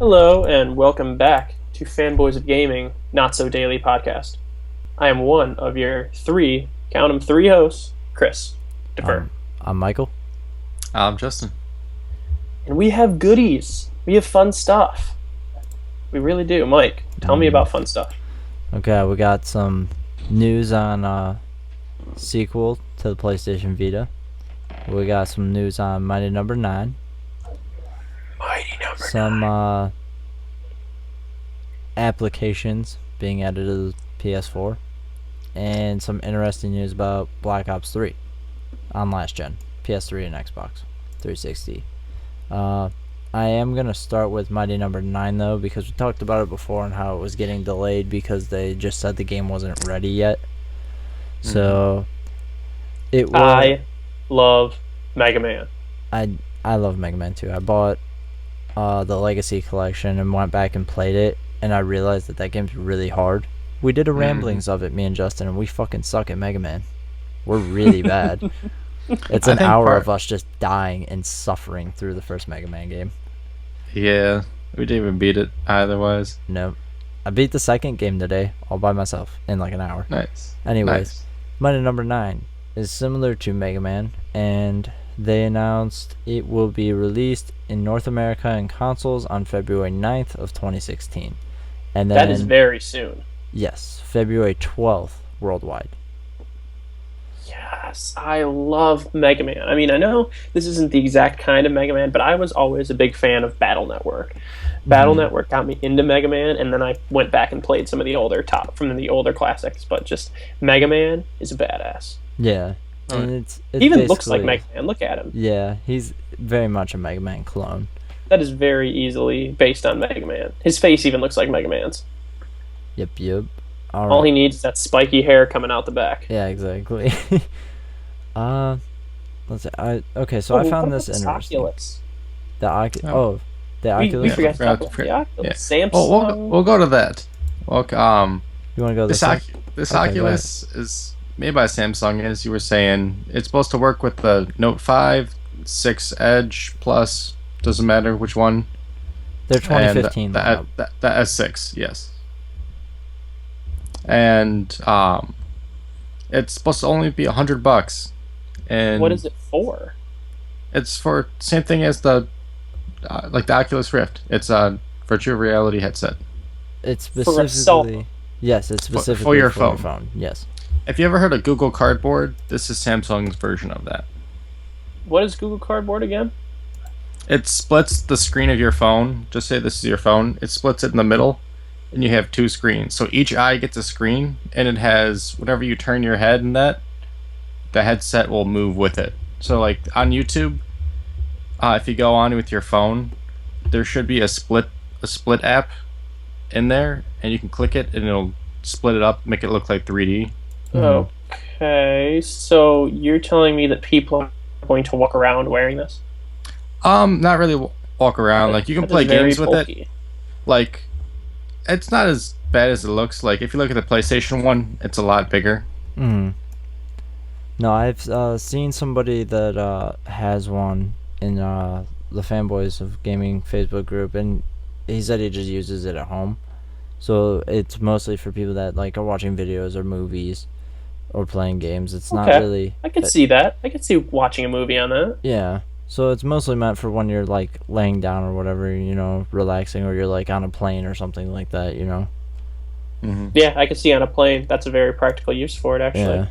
Hello, and welcome back to Fanboys of Gaming, Not So Daily podcast. I am one of your count 'em three hosts, Chris. Defer. I'm Michael. I'm Justin. And we have goodies. We have fun stuff. We really do. Mike, tell me about fun stuff. Okay, we got some news on sequel to the PlayStation Vita. We got some news on Mighty Number 9. Some applications being added to the PS4. And some interesting news about Black Ops 3 on last gen. PS3 and Xbox 360. I am going to start with Mighty Number 9 though, because we talked about it before and how it was getting delayed because they just said the game wasn't ready yet. So it was, I love Mega Man. I love Mega Man too. I bought the Legacy Collection and went back and played it, and I realized that game's really hard. We did a ramblings of it, me and Justin, and we fucking suck at Mega Man. We're really bad. It's an hour of us just dying and suffering through the first Mega Man game. Yeah, we didn't even beat it otherwise. Nope. I beat the second game today all by myself in like an hour. Nice. Anyways, Mighty Number 9 is similar to Mega Man, and they announced it will be released in North America and consoles on February 9th of 2016. And then, that is very soon. Yes, February 12th worldwide. Yes, I love Mega Man. I mean, I know this isn't the exact kind of Mega Man, but I was always a big fan of Battle Network. Battle Network got me into Mega Man, and then I went back and played some of the older classics. But just Mega Man is a badass. Yeah, and it's even looks like Mega Man. Look at him. Yeah, he's very much a Mega Man clone. That is very easily based on Mega Man. His face even looks like Mega Man's. Yep. All he needs is that spiky hair coming out the back. Yeah, exactly. Let's see. So I found this interesting. Oculus. The Oculus. We forgot to talk about the Oculus. Yeah. Samsung. We'll go to that. Look, you want to go this Oculus is made by Samsung, as you were saying. It's supposed to work with the Note 5, 6 Edge Plus. Doesn't matter which one. They're 2015. And the S6, yes. And it's supposed to only be $100. And what is it for? It's for same thing as the like the Oculus Rift. It's a virtual reality headset. It's specifically it's specifically for your phone. Yes. If you ever heard of Google Cardboard, this is Samsung's version of that. What is Google Cardboard again? It splits the screen of your phone. Just say this is your phone. It splits it in the middle, and you have two screens. So each eye gets a screen, and it has, whenever you turn your head in that, the headset will move with it. So like on YouTube, if you go on with your phone, there should be a split app in there, and you can click it, and it'll split it up, make it look like 3D. Okay, so you're telling me that people are going to walk around wearing this? Not really walk around. Like you can play games with it. Like, it's not as bad as it looks. Like if you look at the PlayStation one, it's a lot bigger. No, I've seen somebody that has one in the Fanboys of Gaming Facebook group, and he said he just uses it at home. So it's mostly for people that like are watching videos or movies or playing games. It's not really. I could see that. I could see watching a movie on that. Yeah. So it's mostly meant for when you're like laying down or whatever, relaxing, or you're like on a plane or something like that, Yeah, I could see on a plane. That's a very practical use for it, actually.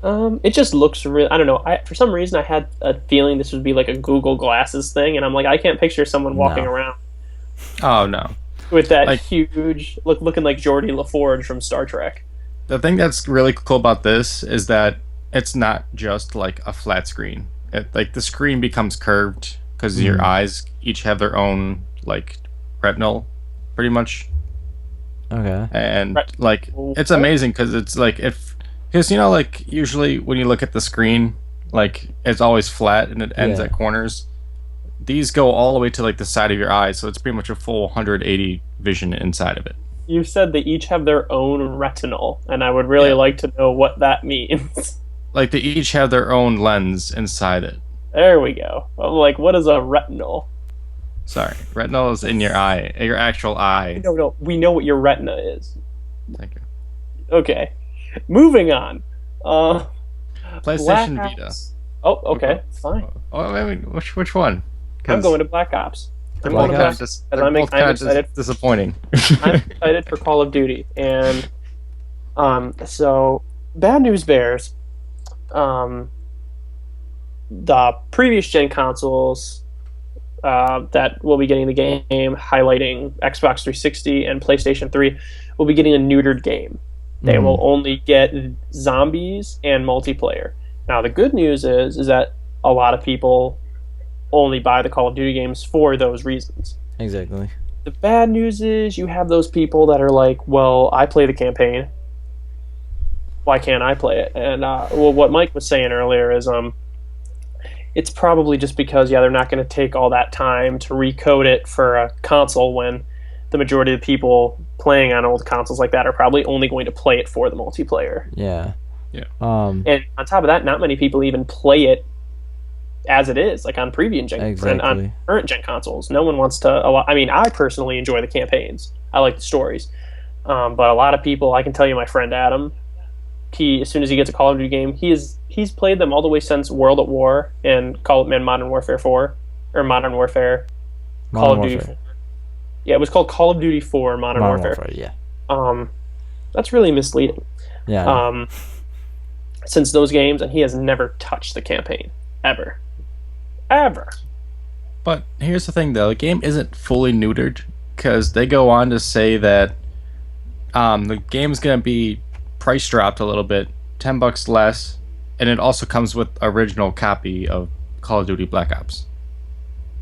Yeah. It just looks real. I don't know. For some reason, I had a feeling this would be like a Google Glasses thing, and I'm like, I can't picture someone walking around. Oh no. With that huge looking like Geordi LaForge from Star Trek. The thing that's really cool about this is that it's not just like a flat screen. Like the screen becomes curved because your eyes each have their own like retinal, pretty much. Okay. And like it's amazing because it's like because like usually when you look at the screen, like it's always flat and it ends at corners. These go all the way to like the side of your eyes, so it's pretty much a full 180 vision inside of it. You said they each have their own retinal, and I would really like to know what that means. Like they each have their own lens inside it. There we go. I'm like, what is a retinal? Sorry, retinal is in your eye, your actual eye. No, we know what your retina is. Thank you. Okay, moving on. Black PlayStation Vita. Ops. Oh, okay, fine. Oh, I mean, which one? I'm going to Black Ops. They're I'm going both to kind Black of Ops they're because both kind I'm of excited. disappointing. I'm excited for Call of Duty, and so bad news bears. The previous gen consoles that will be getting the game, highlighting Xbox 360 and PlayStation 3, will be getting a neutered game. They will only get zombies and multiplayer. Now, the good news is that a lot of people only buy the Call of Duty games for those reasons. Exactly. The bad news is you have those people that are like, well, I play the campaign. Why can't I play it? And what Mike was saying earlier is it's probably just because, they're not going to take all that time to recode it for a console when the majority of the people playing on old consoles like that are probably only going to play it for the multiplayer. Yeah. Yeah. And on top of that, not many people even play it as it is, like on previous gen, Exactly. on current gen consoles. No one wants to. I mean, I personally enjoy the campaigns. I like the stories, but a lot of people. I can tell you, my friend Adam, as soon as he gets a Call of Duty game, he's played them all the way since World at War and Modern Warfare 4 or Modern Warfare, Call of Duty 4. Yeah, it was called Call of Duty 4 Modern Warfare. Yeah. That's really misleading. Yeah. Since those games, and he has never touched the campaign ever. But here's the thing, though: the game isn't fully neutered because they go on to say that the game's gonna be price dropped a little bit, $10 less, and it also comes with original copy of Call of Duty Black Ops.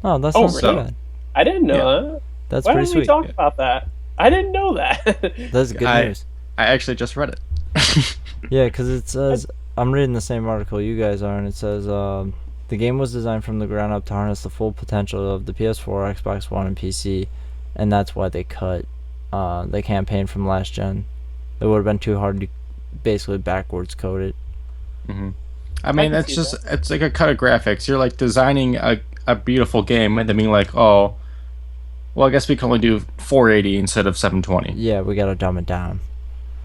Oh, that's not so really? bad. I didn't know that. That's Why pretty didn't we sweet. talk about that? I didn't know that. That's good news. I actually just read it. Yeah, because it says, I'm reading the same article you guys are, and it says, the game was designed from the ground up to harness the full potential of the PS4, Xbox One, and PC, and that's why they cut the campaign from last gen. It would have been too hard to basically backwards code it. I mean, can see it's like a cut of graphics. You're like designing a beautiful game and then being like, oh, well, I guess we can only do 480 instead of 720. Yeah, we gotta dumb it down.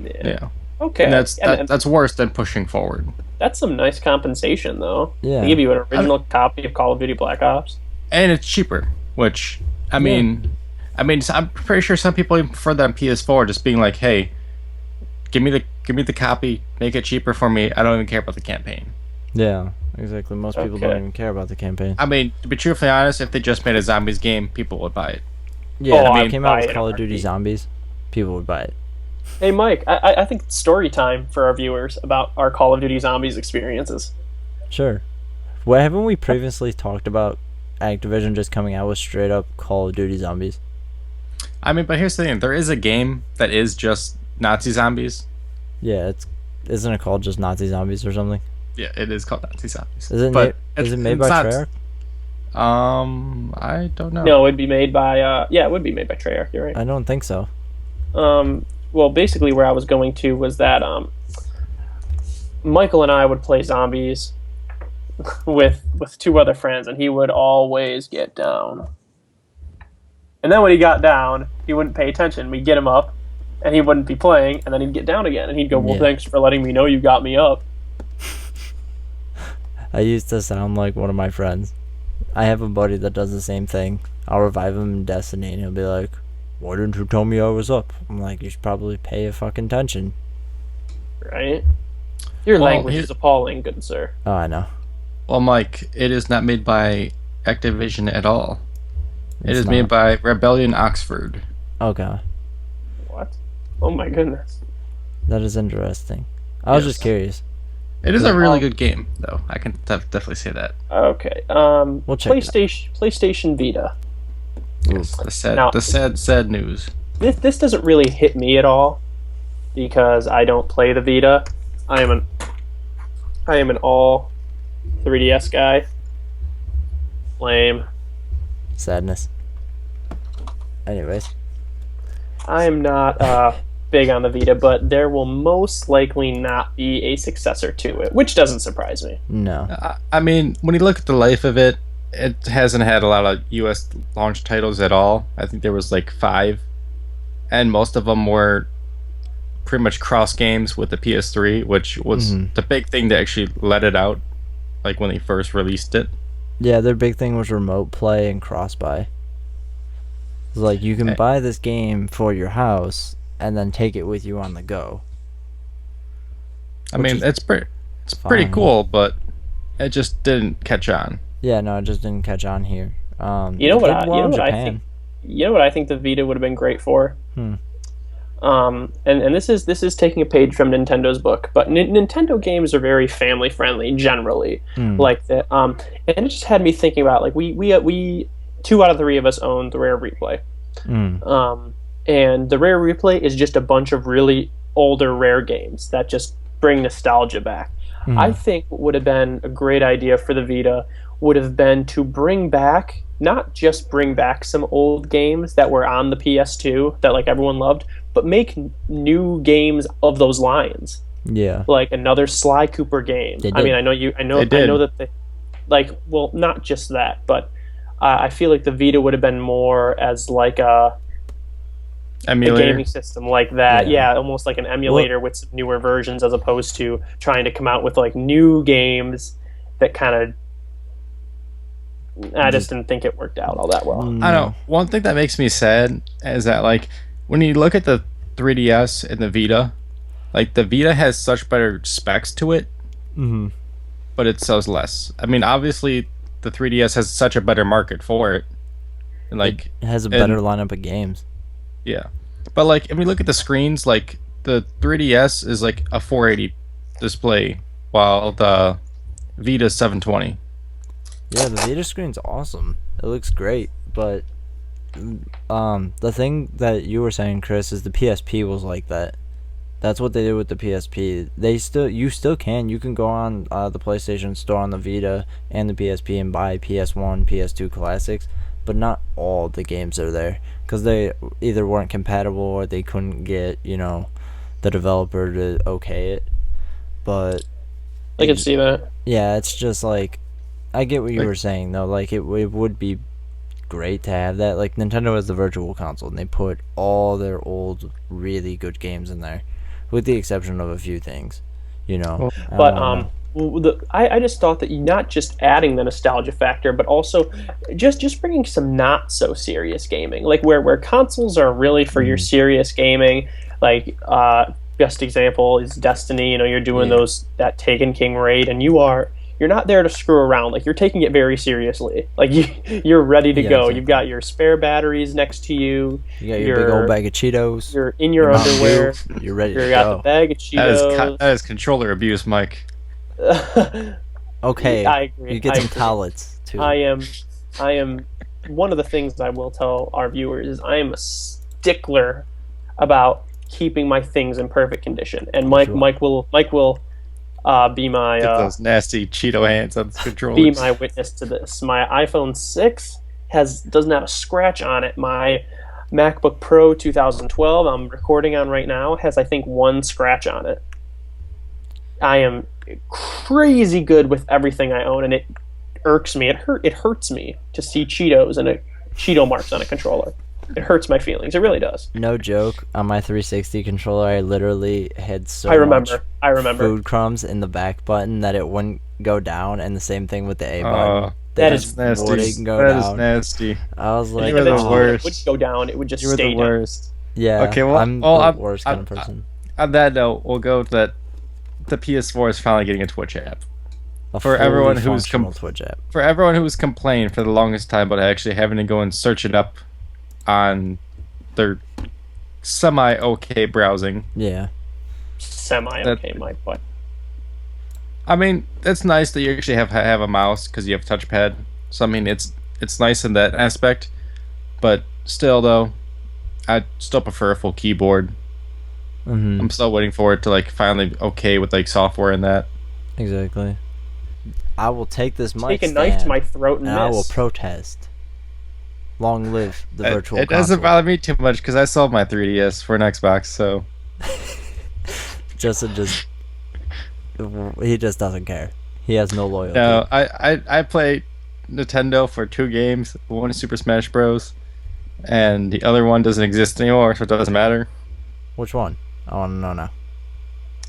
Yeah. Okay. And that's worse than pushing forward. That's some nice compensation, though. Yeah. They give you an original copy of Call of Duty Black Ops. And it's cheaper, which I mean, I'm pretty sure some people even prefer that on PS4, just being like, hey, give me the copy, make it cheaper for me. I don't even care about the campaign. Yeah, exactly. Most people don't Okay. even care about the campaign. I mean, to be truthfully honest, if they just made a zombies game, people would buy it. Yeah, Oh, if I it came out buy with it Call in of Duty heartbeat. Zombies, people would buy it. Hey, Mike, I think it's story time for our viewers about our Call of Duty Zombies experiences. Sure. Well, haven't we previously talked about Activision just coming out with straight up Call of Duty Zombies? I mean, but here's the thing: there is a game that is just Nazi zombies. Yeah, isn't it called just Nazi Zombies or something? Yeah, it is called Nazi zombies. Is it is it made by Treyarch? I don't know. No, it'd be made by it would be made by Treyarch. You're right. I don't think so. Well, basically, where I was going to was that Michael and I would play zombies with two other friends, and he would always get down. And then when he got down, he wouldn't pay attention. We'd get him up, and he wouldn't be playing, and then he'd get down again, and he'd go, "Well, Yeah. thanks for letting me know you got me up." I used to sound like one of my friends. I have a buddy that does the same thing. I'll revive him in Destiny, and he'll be like, "Why didn't you tell me I was up?" I'm like, "You should probably pay fucking attention." Right? Your Well, language is appalling, good sir. Oh, I know. Well, Mike, it is not made by Activision at all. It It's is not. made by Rebellion Oxford. Okay, What? Oh my goodness. that is interesting. I was Yes. just curious. It is a really good game, though. I can definitely say that. Okay. We'll check it out. PlayStation Vita. Yes, Now- the sad news. This doesn't really hit me at all because I don't play the Vita. I am an all 3DS guy. Lame. Sadness. Anyways, I am not big on the Vita, but there will most likely not be a successor to it, which doesn't surprise me. no. I mean, when you look at the life of it, it hasn't had a lot of US launch titles at all. I think there was like 5, and most of them were pretty much cross games with the PS3, which was Hmm. the big thing that actually let it out, like when they first released it. Yeah, their big thing was remote play and cross buy. It's like you can Eh, buy this game for your house and then take it with you on the go, I which mean, is it's pretty fine. cool, but it just didn't catch on. Yeah, no, it just didn't catch on here. You know It what did I well in Japan. you know what I think the Vita would have been great for. Hmm. And this is taking a page from Nintendo's book, but Nintendo games are very family friendly generally, Hmm. like that. And it just had me thinking about like we 2 out of 3 of us own the Rare Replay, Hmm. um, and the Rare Replay is just a bunch of really older Rare games that just bring nostalgia back. I Hmm. think what would have been a great idea for the Vita would have been to bring back, not just bring back some old games that were on the PS2 that like everyone loved, but make new games of those lines. Yeah, Like another Sly Cooper game. they I mean, did. They I know did. that they like well, not just that, but I feel like the Vita would have been more as like a Emulator. gaming system like that. Yeah. Yeah, almost like an Well, emulator with some newer versions as opposed to trying to come out with like new games that kind of I just just didn't think it worked out all that well. I don't no. know. One thing that makes me sad is that like when you look at the 3DS and the Vita, like the Vita has such better specs to it, Hmm. but it sells less. I mean, obviously the 3DS has such a better market for it, and It like, has a better and lineup of games. yeah, but like, if we look at the screens, like the 3DS is like a 480 display, while the Vita is 720. Yeah, the Vita screen's awesome. It looks great, but the thing that you were saying, Chris, is the PSP was like that. That's what they did with the PSP. You still can go on the PlayStation Store on the Vita and the PSP and buy PS1, PS2 classics, but not all the games are there because they either weren't compatible or they couldn't get the developer to okay it. But I could ex- see that. yeah, it's just like I get what you Like, were saying though. Like it would be great to have that. Like Nintendo has the Virtual Console, and they put all their old, really good games in there, with the exception of a few things. well, I But don't know. I just thought that you not just adding the nostalgia factor, but also just bringing some not so serious gaming, like where consoles are really for your Mm, serious gaming. Like best example is Destiny. You know, you're doing yeah, that Taken King raid, and you're not there to screw around. Like you're taking it very seriously. Like you're ready to yeah, go. You've exactly. got your spare batteries next to you. You got your big old You're bag of Cheetos, you're in your your Mountain Dew. underwear. You're ready to You got the go. bag of Cheetos. that is controller abuse, Mike. Okay, I you agree. get I some agree. towelettes too. I am, I am. One of the things I will tell our viewers is I am a stickler about keeping my things in perfect condition, and For sure. Mike will be my Get those nasty Cheeto hands on the be controllers. my witness to this. My iPhone 6 doesn't have a scratch on it. My MacBook Pro 2012 I'm recording on right now has I think one scratch on it. I am crazy good with everything I own, and it irks me. It hurts me to see Cheetos and Cheeto marks on a controller. It hurts my feelings. It really does. No joke. On my 360 controller, I literally had so I much remember. I remember. food crumbs in the back button that it wouldn't go down, and the same thing with the A Uh, button. They That that's is just nasty. wouldn't go That is down. nasty. I was and like, You are the eventually when oh, it would worst. go down, it would just You are the stay down. worst. yeah, Okay, well, I'm well, the worst kind of person. on that note, we'll go with that. The PS4 is finally getting a Twitch app. A For fully everyone who's functional Twitch app. For everyone who's complained for the longest time about actually having to go and search it up on their semi okay browsing. Yeah, Semi That okay, Mike, but I mean, it's nice that you actually have a mouse because you have a touchpad. So I mean, it's nice in that aspect. But still, though, I still prefer a full keyboard. mm-hmm, I'm still waiting for it to like finally okay with like software and that. exactly. I will take this mic take a knife to stand my throat and and I will miss. protest. Long live the It, virtual it doesn't console. bother me too much because I sold my 3DS for an Xbox. So Justin just he just doesn't care. He has no loyalty. no, I play Nintendo for 2 games. One is Super Smash Bros. And the other one doesn't exist anymore, so it doesn't matter. Which one? I want to know now.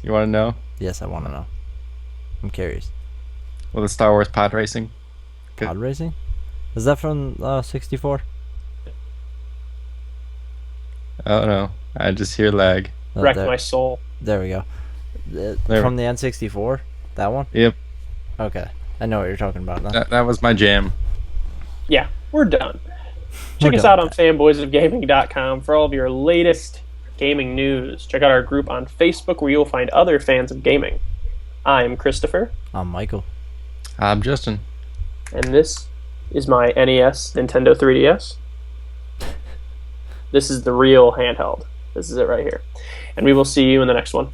You want to know? Yes, I want to know. I'm curious. Well, the Star Wars pod racing. Pod racing? Is that from 64? I don't know. I just hear lag. Oh, Wrecked my soul. There we go. There. From the N64? That one? Yep. Okay. I know what you're talking about now. That was my jam. Yeah, we're done. We're Check us done out on with that. fanboysofgaming.com for all of your latest gaming news. Check out our group on Facebook where you'll find other fans of gaming. I'm Christopher, I'm Michael. I'm Justin. and this is my NES Nintendo 3DS. This is the real handheld. This is it right here. And we will see you in the next one.